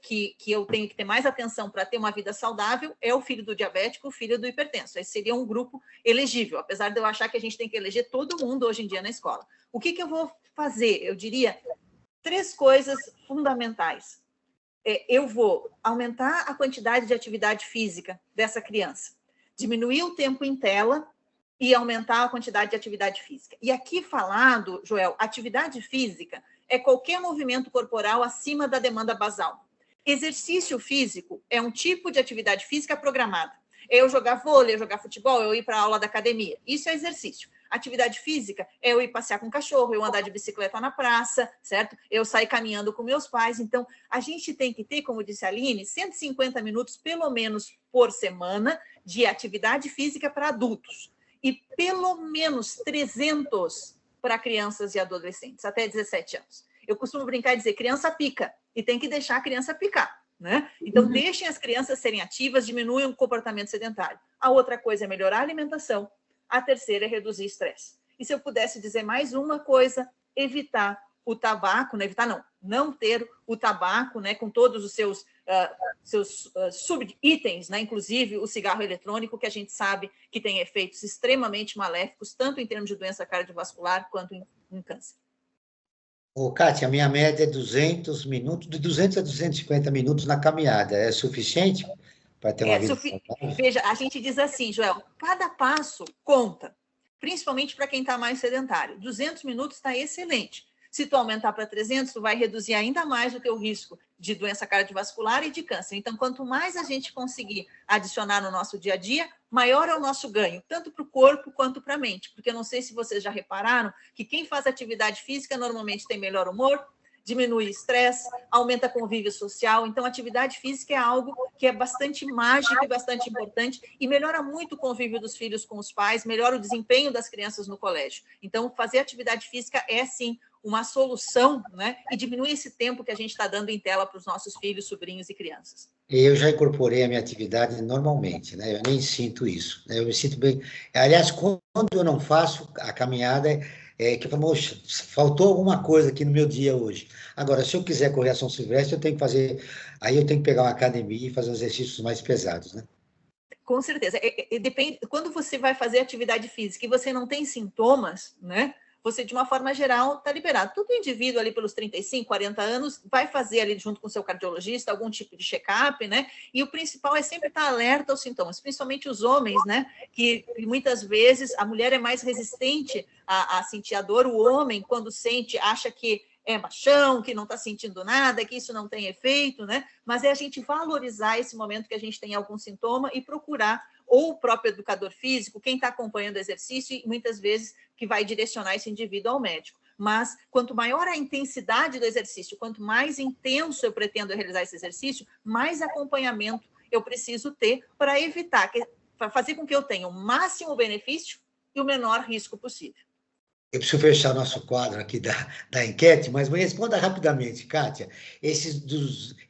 que eu tenho que ter mais atenção para ter uma vida saudável, é o filho do diabético, o filho do hipertenso. Esse seria um grupo elegível, apesar de eu achar que a gente tem que eleger todo mundo hoje em dia na escola. O que eu vou fazer? Eu diria 3 coisas fundamentais. Eu vou aumentar a quantidade de atividade física dessa criança, diminuir o tempo em tela e aumentar a quantidade de atividade física. E aqui falado, Joel, atividade física é qualquer movimento corporal acima da demanda basal. Exercício físico é um tipo de atividade física programada. Eu jogar vôlei, eu jogar futebol, eu ir para a aula da academia. Isso é exercício. Atividade física é eu ir passear com o cachorro, eu andar de bicicleta na praça, certo? Eu sair caminhando com meus pais. Então, a gente tem que ter, como disse a Aline, 150 minutos, pelo menos, por semana, de atividade física para adultos. E pelo menos 300 para crianças e adolescentes, até 17 anos. Eu costumo brincar e dizer, criança pica, e tem que deixar a criança picar, né? Então, deixem as crianças serem ativas, diminuam o comportamento sedentário. A outra coisa é melhorar a alimentação, a terceira é reduzir estresse. E se eu pudesse dizer mais uma coisa, evitar o tabaco, não ter o tabaco, né, com todos os seus sub-itens, né, inclusive o cigarro eletrônico, que a gente sabe que tem efeitos extremamente maléficos, tanto em termos de doença cardiovascular quanto em câncer. Kátia, a minha média é 200 minutos, de 200 a 250 minutos na caminhada. É suficiente para ter uma vida saudável? Veja, a gente diz assim, Joel, cada passo conta, principalmente para quem está mais sedentário. 200 minutos está excelente. Se tu aumentar para 300, tu vai reduzir ainda mais o teu risco de doença cardiovascular e de câncer. Então, quanto mais a gente conseguir adicionar no nosso dia a dia, maior é o nosso ganho, tanto para o corpo quanto para a mente. Porque eu não sei se vocês já repararam que quem faz atividade física normalmente tem melhor humor, diminui o estresse, aumenta convívio social. Então, atividade física é algo que é bastante mágico e bastante importante e melhora muito o convívio dos filhos com os pais, melhora o desempenho das crianças no colégio. Então, fazer atividade física é, sim, uma solução, né? E diminui esse tempo que a gente está dando em tela para os nossos filhos, sobrinhos e crianças. Eu já incorporei a minha atividade normalmente, né? Eu nem sinto isso, né? Eu me sinto bem. Aliás, quando eu não faço a caminhada, que eu falo, faltou alguma coisa aqui no meu dia hoje. Agora, se eu quiser correr a São Silvestre, eu tenho que fazer, aí eu tenho que pegar uma academia e fazer exercícios mais pesados, né? Com certeza. Depende, quando você vai fazer atividade física e você não tem sintomas, né? Você, de uma forma geral, está liberado. Todo indivíduo ali pelos 35, 40 anos vai fazer ali junto com o seu cardiologista algum tipo de check-up, né? E o principal é sempre estar alerta aos sintomas, principalmente os homens, né? Que muitas vezes a mulher é mais resistente a sentir a dor. O homem, quando sente, acha que é machão, que não está sentindo nada, que isso não tem efeito, né? Mas é a gente valorizar esse momento que a gente tem algum sintoma e procurar ou o próprio educador físico, quem está acompanhando o exercício, e muitas vezes que vai direcionar esse indivíduo ao médico. Mas quanto maior a intensidade do exercício, quanto mais intenso eu pretendo realizar esse exercício, mais acompanhamento eu preciso ter para evitar, para fazer com que eu tenha o máximo benefício e o menor risco possível. Eu preciso fechar nosso quadro aqui da enquete, mas me responda rapidamente, Kátia. Esses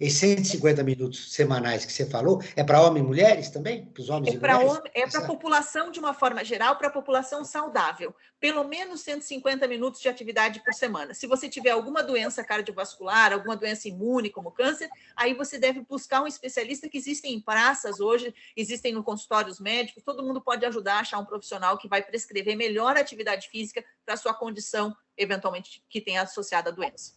150 minutos semanais que você falou, é para homens e mulheres também? Para os homens e mulheres? É para a população de uma forma geral, para a população saudável. Pelo menos 150 minutos de atividade por semana. Se você tiver alguma doença cardiovascular, alguma doença imune, como câncer, aí você deve buscar um especialista, que existem em praças hoje, existem no consultórios médicos, todo mundo pode ajudar a achar um profissional que vai prescrever melhor atividade física para a sua condição, eventualmente, que tenha associada à doença.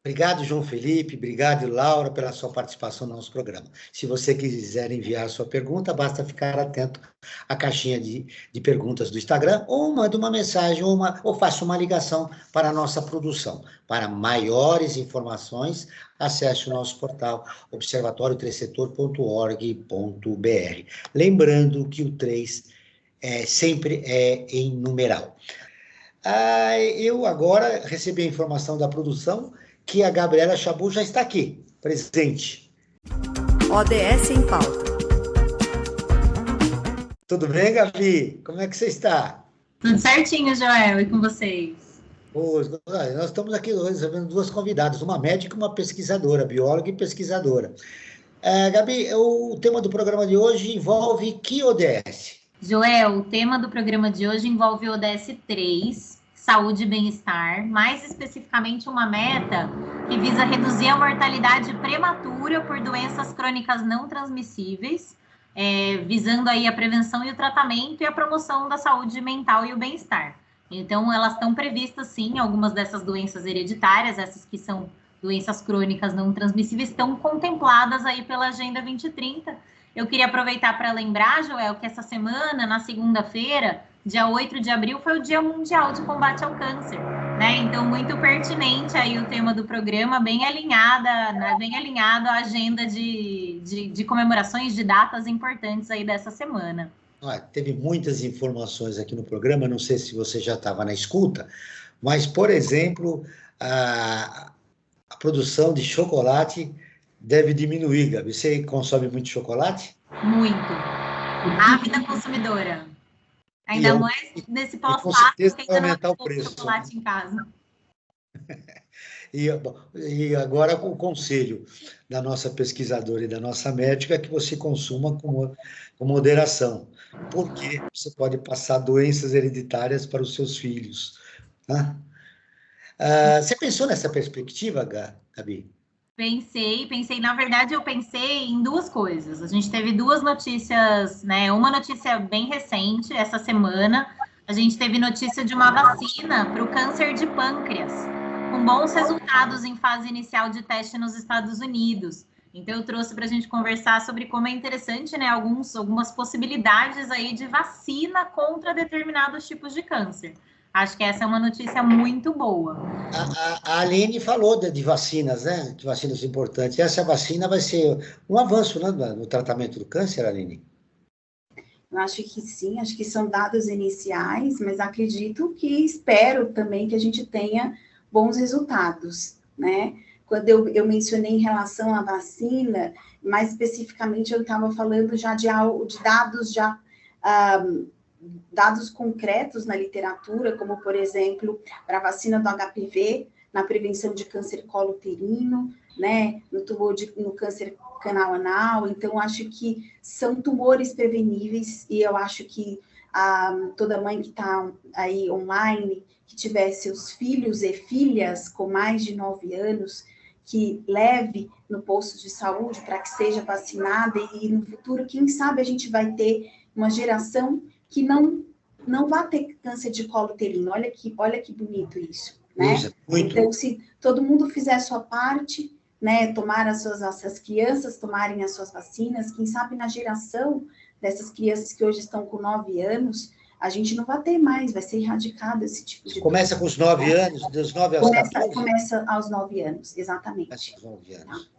Obrigado, João Felipe. Obrigado, Laura, pela sua participação no nosso programa. Se você quiser enviar a sua pergunta, basta ficar atento à caixinha de perguntas do Instagram, ou manda uma mensagem, ou faça uma ligação para a nossa produção. Para maiores informações, acesse o nosso portal observatório3setor.org.br. Lembrando que o 3 sempre é em numeral. Eu agora recebi a informação da produção que a Gabriela Chabu já está aqui, presente. ODS em pauta. Tudo bem, Gabi? Como é que você está? Tudo certinho, Joel, e com vocês? Nós estamos aqui hoje recebendo duas convidadas, uma médica e uma pesquisadora, bióloga e pesquisadora. Gabi, o tema do programa de hoje envolve que ODS? Joel, o tema do programa de hoje envolve o ODS 3, saúde e bem-estar, mais especificamente uma meta que visa reduzir a mortalidade prematura por doenças crônicas não transmissíveis, visando aí a prevenção e o tratamento e a promoção da saúde mental e o bem-estar. Então, elas estão previstas, sim, algumas dessas doenças hereditárias, essas que são doenças crônicas não transmissíveis, estão contempladas aí pela Agenda 2030. Eu queria aproveitar para lembrar, Joel, que essa semana, na segunda-feira, dia 8 de abril, foi o Dia Mundial de Combate ao Câncer, né? Então, muito pertinente aí o tema do programa, bem alinhado à agenda de comemorações de datas importantes aí dessa semana. Teve muitas informações aqui no programa, não sei se você já estava na escuta, mas, por exemplo, a produção de chocolate deve diminuir, Gabi. Você consome muito chocolate? Muito. Ávida consumidora. Ainda mais nesse pós-fácil que ainda não tem chocolate em casa. E agora o conselho da nossa pesquisadora e da nossa médica é que você consuma com moderação, porque você pode passar doenças hereditárias para os seus filhos. Né? Você pensou nessa perspectiva, Gabi? Pensei, na verdade eu pensei em duas coisas. A gente teve duas notícias, né? Uma notícia bem recente, essa semana, a gente teve notícia de uma vacina para o câncer de pâncreas, com bons resultados em fase inicial de teste nos Estados Unidos. Então eu trouxe para a gente conversar sobre como é interessante, né? Algumas possibilidades aí de vacina contra determinados tipos de câncer. Acho que essa é uma notícia muito boa. A Aline falou de vacinas, né? De vacinas importantes. Essa vacina vai ser um avanço, né, no tratamento do câncer, Aline? Eu acho que sim, acho que são dados iniciais, mas acredito que espero também que a gente tenha bons resultados, né? Quando eu mencionei em relação à vacina, mais especificamente eu estava falando já de dados dados concretos na literatura, como, por exemplo, para a vacina do HPV, na prevenção de câncer colo-uterino, né, no câncer canal anal. Então, acho que são tumores preveníveis, e eu acho que toda mãe que está aí online, que tiver seus filhos e filhas com mais de 9 anos, que leve no posto de saúde para que seja vacinada, e no futuro, quem sabe, a gente vai ter uma geração que não vai ter câncer de colo uterino. Olha que bonito isso, né? Então, se todo mundo fizer a sua parte, né, tomar essas crianças tomarem as suas vacinas, quem sabe na geração dessas crianças que hoje estão com 9 anos, a gente não vai ter mais, vai ser erradicado esse tipo de coisa. Começa com os 9 anos, dos 9 aos 14? Começa aos 9 anos, exatamente. Começa aos 9 anos.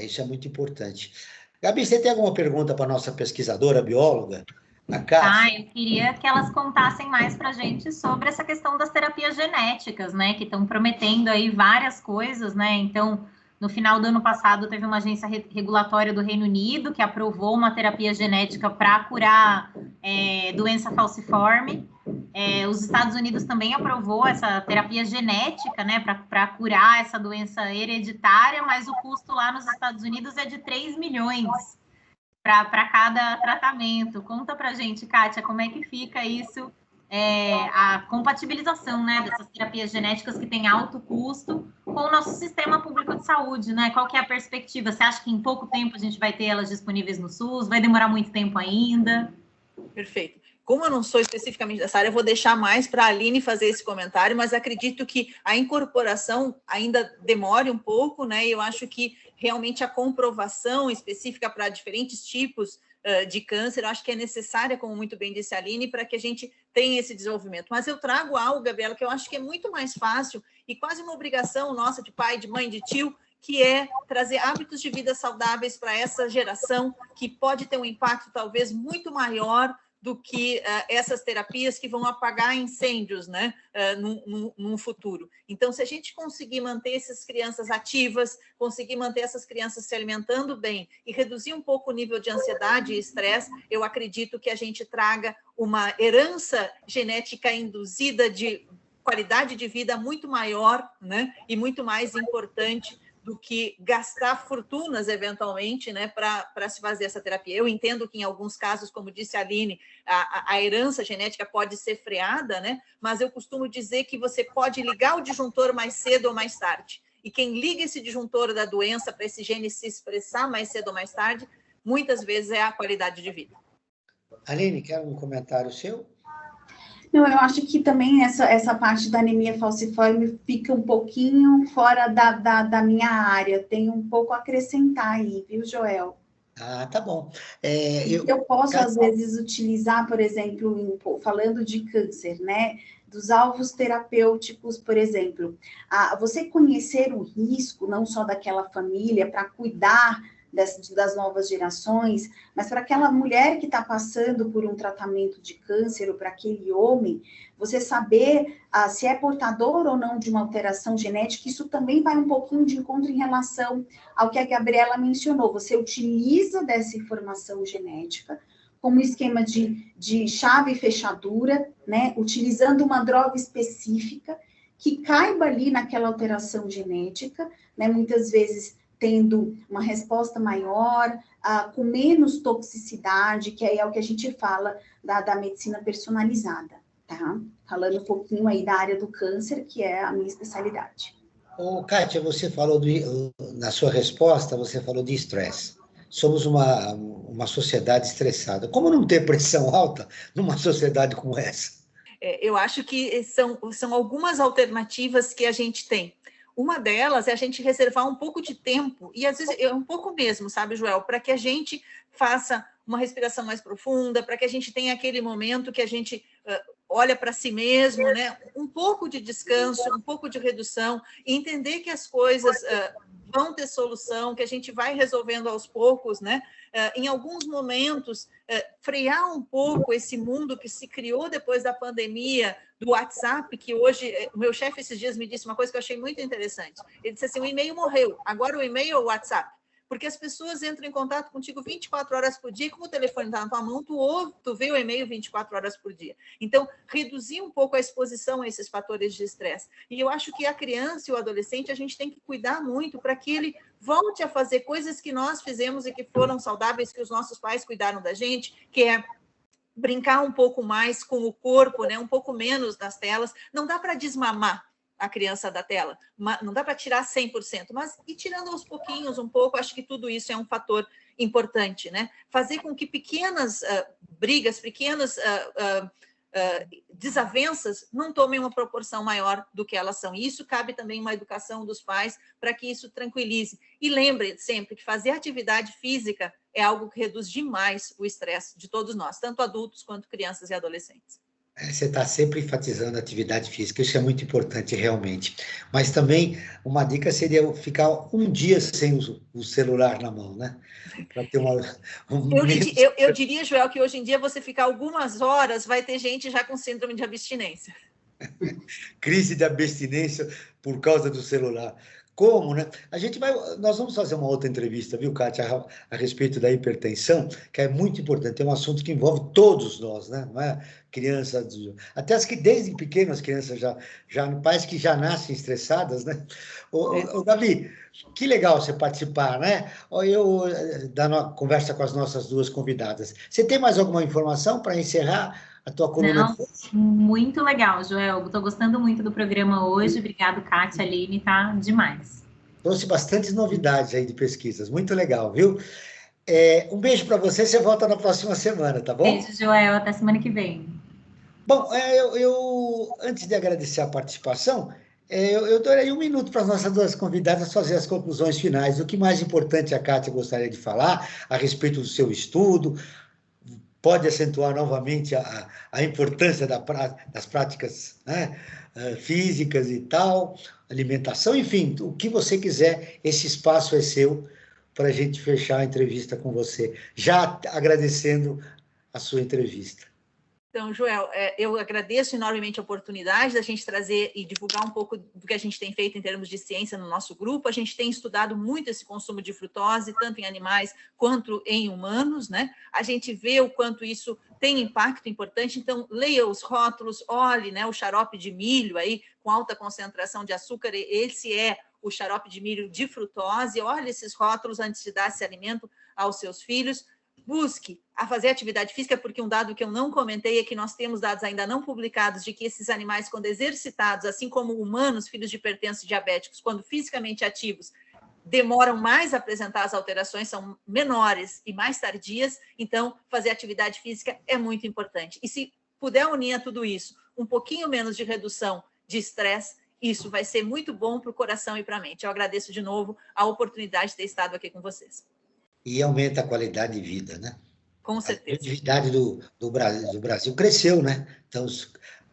Isso é muito importante. Gabi, você tem alguma pergunta para a nossa pesquisadora, bióloga? Eu queria que elas contassem mais para a gente sobre essa questão das terapias genéticas, né, que estão prometendo aí várias coisas, né, então, no final do ano passado, teve uma agência regulatória do Reino Unido que aprovou uma terapia genética para curar doença falciforme, Os Estados Unidos também aprovou essa terapia genética, né, para curar essa doença hereditária, mas o custo lá nos Estados Unidos é de 3 milhões para cada tratamento. Conta para a gente, Kátia, como é que fica isso, a compatibilização, né, dessas terapias genéticas que têm alto custo com o nosso sistema público de saúde, né? Qual que é a perspectiva? Você acha que em pouco tempo a gente vai ter elas disponíveis no SUS? Vai demorar muito tempo ainda? Perfeito. Como eu não sou especificamente dessa área, eu vou deixar mais para a Aline fazer esse comentário, mas acredito que a incorporação ainda demore um pouco, né? E eu acho que realmente a comprovação específica para diferentes tipos de câncer, eu acho que é necessária, como muito bem disse a Aline, para que a gente tenha esse desenvolvimento. Mas eu trago algo, Gabriela, que eu acho que é muito mais fácil e quase uma obrigação nossa de pai, de mãe, de tio, que é trazer hábitos de vida saudáveis para essa geração, que pode ter um impacto talvez muito maior do que essas terapias que vão apagar incêndios, né, num futuro. Então, se a gente conseguir manter essas crianças ativas, conseguir manter essas crianças se alimentando bem e reduzir um pouco o nível de ansiedade e estresse, eu acredito que a gente traga uma herança genética induzida de qualidade de vida muito maior, né, e muito mais importante do que gastar fortunas, eventualmente, né, para se fazer essa terapia. Eu entendo que, em alguns casos, como disse a Aline, a herança genética pode ser freada, né, mas eu costumo dizer que você pode ligar o disjuntor mais cedo ou mais tarde. E quem liga esse disjuntor da doença para esse gene se expressar mais cedo ou mais tarde, muitas vezes é a qualidade de vida. Aline, quer um comentário seu? Não, eu acho que também essa parte da anemia falciforme fica um pouquinho fora da minha área. Tem um pouco a acrescentar aí, viu, Joel? Ah, tá bom. Eu posso, às vezes, utilizar, por exemplo, falando de câncer, né? Dos alvos terapêuticos, por exemplo. Você conhecer o risco, não só daquela família, para cuidar das novas gerações, mas para aquela mulher que está passando por um tratamento de câncer, ou para aquele homem, você saber se é portador ou não de uma alteração genética, isso também vai um pouquinho de encontro em relação ao que a Gabriela mencionou. Você utiliza dessa informação genética como esquema de chave e fechadura, né, utilizando uma droga específica que caiba ali naquela alteração genética, né, muitas vezes tendo uma resposta maior, com menos toxicidade, que aí é o que a gente fala da medicina personalizada, tá? Falando um pouquinho aí da área do câncer, que é a minha especialidade. Kátia, você falou, na sua resposta, você falou de estresse. Somos uma sociedade estressada. Como não ter pressão alta numa sociedade como essa? Eu acho que são algumas alternativas que a gente tem. Uma delas é a gente reservar um pouco de tempo, e às vezes é um pouco mesmo, sabe, Joel, para que a gente faça uma respiração mais profunda, para que a gente tenha aquele momento que a gente olha para si mesmo, né? Um pouco de descanso, um pouco de redução, e entender que as coisas vão ter solução, que a gente vai resolvendo aos poucos, né? Em alguns momentos, frear um pouco esse mundo que se criou depois da pandemia, do WhatsApp, que hoje, o meu chefe esses dias me disse uma coisa que eu achei muito interessante. Ele disse assim, o e-mail morreu, agora o e-mail é o WhatsApp. Porque as pessoas entram em contato contigo 24 horas por dia, como o telefone está na tua mão, tu vê o e-mail 24 horas por dia. Então, reduzir um pouco a exposição a esses fatores de estresse. E eu acho que a criança e o adolescente, a gente tem que cuidar muito para que ele volte a fazer coisas que nós fizemos e que foram saudáveis, que os nossos pais cuidaram da gente, que é brincar um pouco mais com o corpo, né? Um pouco menos das telas. Não dá para desmamar a criança da tela, não dá para tirar 100%, mas ir tirando aos pouquinhos um pouco, acho que tudo isso é um fator importante, né? Fazer com que pequenas brigas, pequenas desavenças não tomem uma proporção maior do que elas são. E isso cabe também uma educação dos pais para que isso tranquilize. E lembre sempre que fazer atividade física é algo que reduz demais o estresse de todos nós, tanto adultos quanto crianças e adolescentes. Você está sempre enfatizando a atividade física, isso é muito importante realmente. Mas também uma dica seria ficar um dia sem o celular na mão, né? Para ter eu diria, Joel, que hoje em dia você ficar algumas horas, vai ter gente já com síndrome de abstinência. Crise de abstinência por causa do celular. como, né? Nós vamos fazer uma outra entrevista, viu, Kátia, a respeito da hipertensão, que é muito importante, é um assunto que envolve todos nós, né? Não é crianças, até as que desde pequenas crianças pais que já nascem estressadas, né? Ô, Gabi, que legal você participar, né? Conversa com as nossas duas convidadas. Você tem mais alguma informação para encerrar a tua coluna? Não, muito legal, Joel. Estou gostando muito do programa hoje. Obrigado, Kátia, Aline, tá demais. Trouxe bastantes novidades aí de pesquisas. Muito legal, viu? Um beijo para você volta na próxima semana, tá bom? Beijo, Joel. Até semana que vem. Bom, antes de agradecer a participação, eu daria 1 minuto para as nossas duas convidadas fazer as conclusões finais. O que mais importante a Kátia gostaria de falar a respeito do seu estudo? Pode acentuar novamente a importância das práticas, né, físicas e tal, alimentação, enfim, o que você quiser, esse espaço é seu para a gente fechar a entrevista com você, já agradecendo a sua entrevista. Então, Joel, eu agradeço enormemente a oportunidade da gente trazer e divulgar um pouco do que a gente tem feito em termos de ciência no nosso grupo. A gente tem estudado muito esse consumo de frutose, tanto em animais quanto em humanos, né? A gente vê o quanto isso tem impacto importante, então leia os rótulos, olhe, né, o xarope de milho aí, com alta concentração de açúcar, esse é o xarope de milho de frutose, olhe esses rótulos antes de dar esse alimento aos seus filhos. Busque a fazer atividade física, porque um dado que eu não comentei é que nós temos dados ainda não publicados de que esses animais, quando exercitados, assim como humanos, filhos de hipertensos e diabéticos, quando fisicamente ativos, demoram mais a apresentar as alterações, são menores e mais tardias, então fazer atividade física é muito importante. E se puder unir a tudo isso um pouquinho menos de redução de estresse, isso vai ser muito bom para o coração e para a mente. Eu agradeço de novo a oportunidade de ter estado aqui com vocês. E aumenta a qualidade de vida, né? Com certeza. A produtividade do Brasil cresceu, né? Então,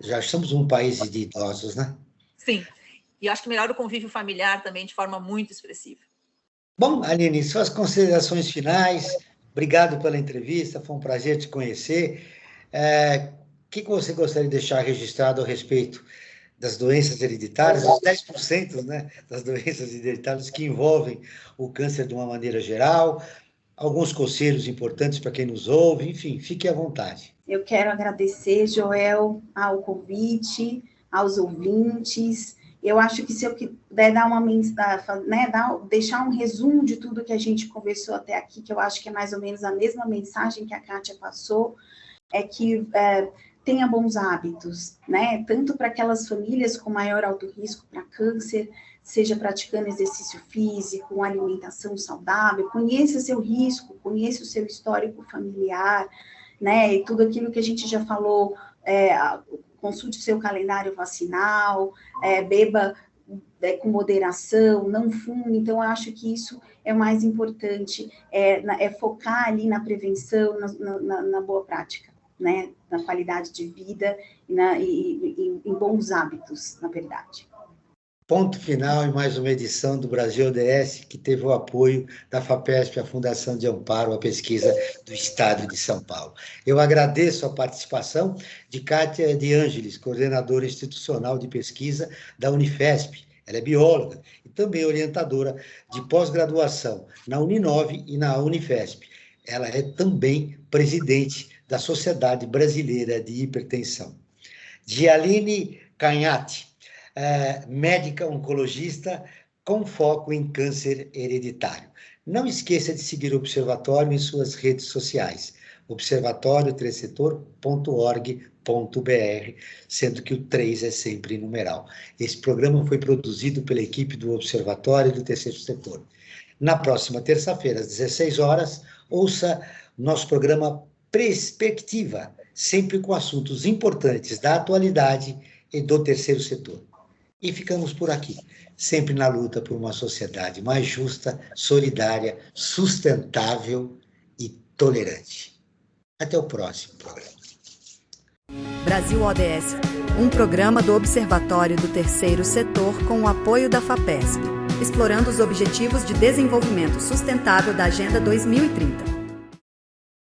já somos um país de idosos, né? Sim. E acho que melhora o convívio familiar também de forma muito expressiva. Bom, Aline, suas considerações finais. Obrigado pela entrevista, foi um prazer te conhecer. O que você gostaria de deixar registrado a respeito das doenças hereditárias, os 10%, né, das doenças hereditárias que envolvem o câncer de uma maneira geral, alguns conselhos importantes para quem nos ouve, enfim, fique à vontade. Eu quero agradecer, Joel, ao convite, aos ouvintes. Eu acho que se eu puder dar deixar um resumo de tudo que a gente conversou até aqui, que eu acho que é mais ou menos a mesma mensagem que a Kátia passou, é que tenha bons hábitos, né? Tanto para aquelas famílias com maior alto risco para câncer, seja praticando exercício físico, uma alimentação saudável, conheça seu risco, conheça o seu histórico familiar, né? E tudo aquilo que a gente já falou, consulte o seu calendário vacinal, beba com moderação, não fume. Então, eu acho que isso é o mais importante, focar ali na prevenção, na boa prática, né? Na qualidade de vida e em bons hábitos, na verdade. Ponto final em mais uma edição do Brasil ODS, que teve o apoio da FAPESP, a Fundação de Amparo à Pesquisa do Estado de São Paulo. Eu agradeço a participação de Kátia de Ângeles, coordenadora institucional de pesquisa da Unifesp. Ela é bióloga e também orientadora de pós-graduação na Uninove e na Unifesp. Ela é também presidente da Sociedade Brasileira de Hipertensão. De Aline Canhati, médica oncologista com foco em câncer hereditário. Não esqueça de seguir o Observatório em suas redes sociais, observatoriotercetor.org.br, sendo que o 3 é sempre numeral. Esse programa foi produzido pela equipe do Observatório do Terceiro Setor. Na próxima terça-feira, às 16 horas, ouça nosso programa Perspectiva, sempre com assuntos importantes da atualidade e do terceiro setor. E ficamos por aqui, sempre na luta por uma sociedade mais justa, solidária, sustentável e tolerante. Até o próximo programa. Brasil ODS, um programa do Observatório do Terceiro Setor com o apoio da FAPESP, explorando os Objetivos de Desenvolvimento Sustentável da Agenda 2030.